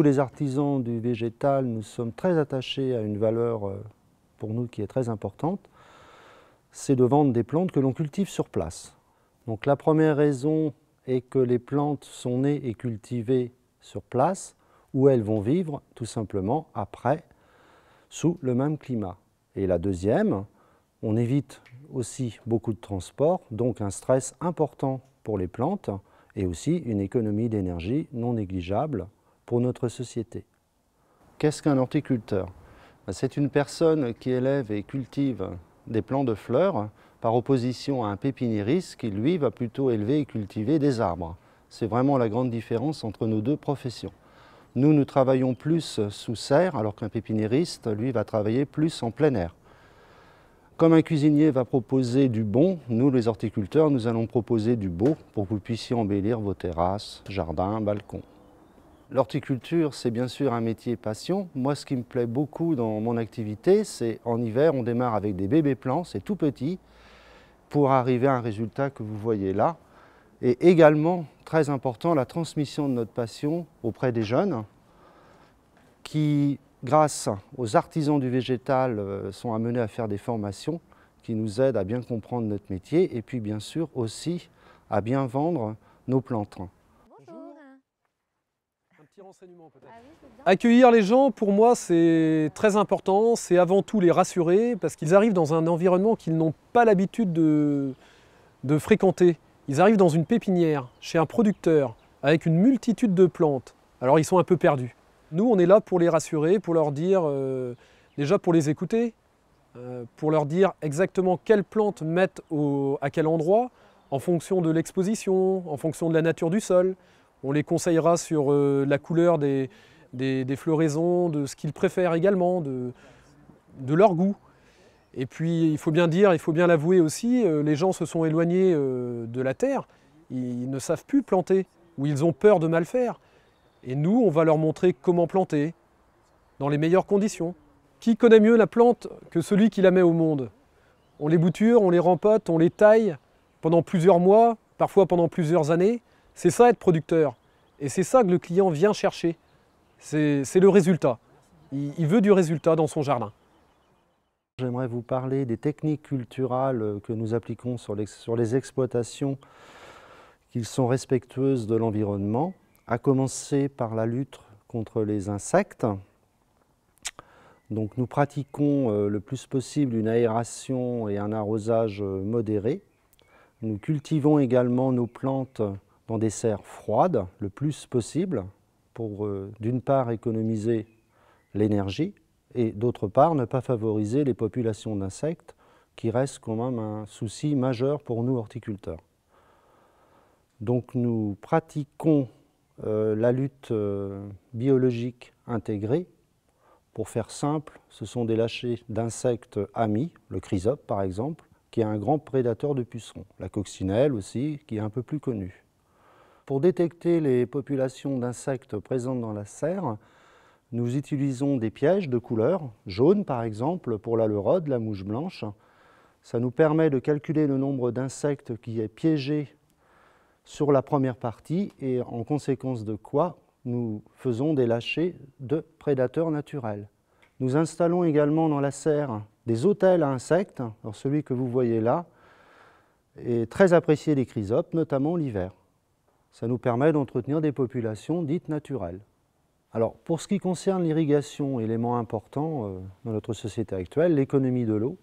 les artisans du végétal, nous sommes très attachés à une valeur pour nous qui est très importante, c'est de vendre des plantes que l'on cultive sur place. Donc la première raison est que les plantes sont nées et cultivées sur place, où elles vont vivre tout simplement après, sous le même climat. Et la deuxième, on évite aussi beaucoup de transport, donc un stress important pour les plantes et aussi une économie d'énergie non négligeable pour notre société. Qu'est-ce qu'un horticulteur? C'est une personne qui élève et cultive des plants de fleurs par opposition à un pépiniériste qui, lui, va plutôt élever et cultiver des arbres. C'est vraiment la grande différence entre nos deux professions. Nous travaillons plus sous serre, alors qu'un pépiniériste, lui, va travailler plus en plein air. Comme un cuisinier va proposer du bon, nous, les horticulteurs, nous allons proposer du beau pour que vous puissiez embellir vos terrasses, jardins, balcons. L'horticulture, c'est bien sûr un métier passion. Moi, ce qui me plaît beaucoup dans mon activité, c'est en hiver, on démarre avec des bébés plants, c'est tout petit, pour arriver à un résultat que vous voyez là. Et également, très important, la transmission de notre passion auprès des jeunes qui, grâce aux artisans du végétal, sont amenés à faire des formations qui nous aident à bien comprendre notre métier et puis bien sûr aussi à bien vendre nos plantes. Bonjour. Un petit renseignement peut-être. Accueillir les gens, pour moi, c'est très important. C'est avant tout les rassurer parce qu'ils arrivent dans un environnement qu'ils n'ont pas l'habitude de fréquenter. Ils arrivent dans une pépinière, chez un producteur, avec une multitude de plantes. Alors ils sont un peu perdus. Nous, on est là pour les rassurer, pour leur dire, déjà pour les écouter, pour leur dire exactement quelles plantes mettre à quel endroit, en fonction de l'exposition, en fonction de la nature du sol. On les conseillera sur la couleur des floraisons, de ce qu'ils préfèrent également, de leur goût. Et puis il faut bien dire, il faut bien l'avouer aussi, les gens se sont éloignés de la terre, ils ne savent plus planter, ou ils ont peur de mal faire. Et nous, on va leur montrer comment planter, dans les meilleures conditions. Qui connaît mieux la plante que celui qui la met au monde? On les bouture, on les rempote, on les taille pendant plusieurs mois, parfois pendant plusieurs années. C'est ça être producteur. Et c'est ça que le client vient chercher. C'est le résultat. Il veut du résultat dans son jardin. J'aimerais vous parler des techniques culturales que nous appliquons sur les exploitations qui sont respectueuses de l'environnement, à commencer par la lutte contre les insectes. Donc nous pratiquons le plus possible une aération et un arrosage modéré. Nous cultivons également nos plantes dans des serres froides le plus possible pour d'une part économiser l'énergie et d'autre part ne pas favoriser les populations d'insectes qui restent quand même un souci majeur pour nous horticulteurs. Donc nous pratiquons la lutte biologique intégrée. Pour faire simple, ce sont des lâchers d'insectes amis, le chrysope par exemple, qui est un grand prédateur de pucerons. La coccinelle aussi, qui est un peu plus connue. Pour détecter les populations d'insectes présentes dans la serre, nous utilisons des pièges de couleur, jaune par exemple, pour la lerode, la mouche blanche. Ça nous permet de calculer le nombre d'insectes qui est piégé sur la première partie et en conséquence de quoi nous faisons des lâchers de prédateurs naturels. Nous installons également dans la serre des hôtels à insectes. Alors celui que vous voyez là est très apprécié des chrysopes, notamment l'hiver. Ça nous permet d'entretenir des populations dites naturelles. Alors, pour ce qui concerne l'irrigation, élément important dans notre société actuelle, l'économie de l'eau,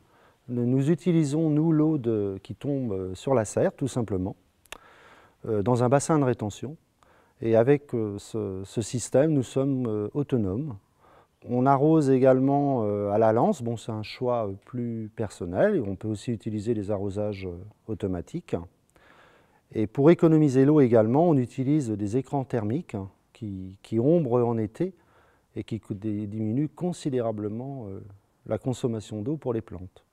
nous utilisons, nous, l'eau qui tombe sur la serre, tout simplement, dans un bassin de rétention. Et avec ce système, nous sommes autonomes. On arrose également à la lance, bon, c'est un choix plus personnel, on peut aussi utiliser les arrosages automatiques. Et pour économiser l'eau également, on utilise des écrans thermiques qui ombrent en été et qui diminuent considérablement la consommation d'eau pour les plantes.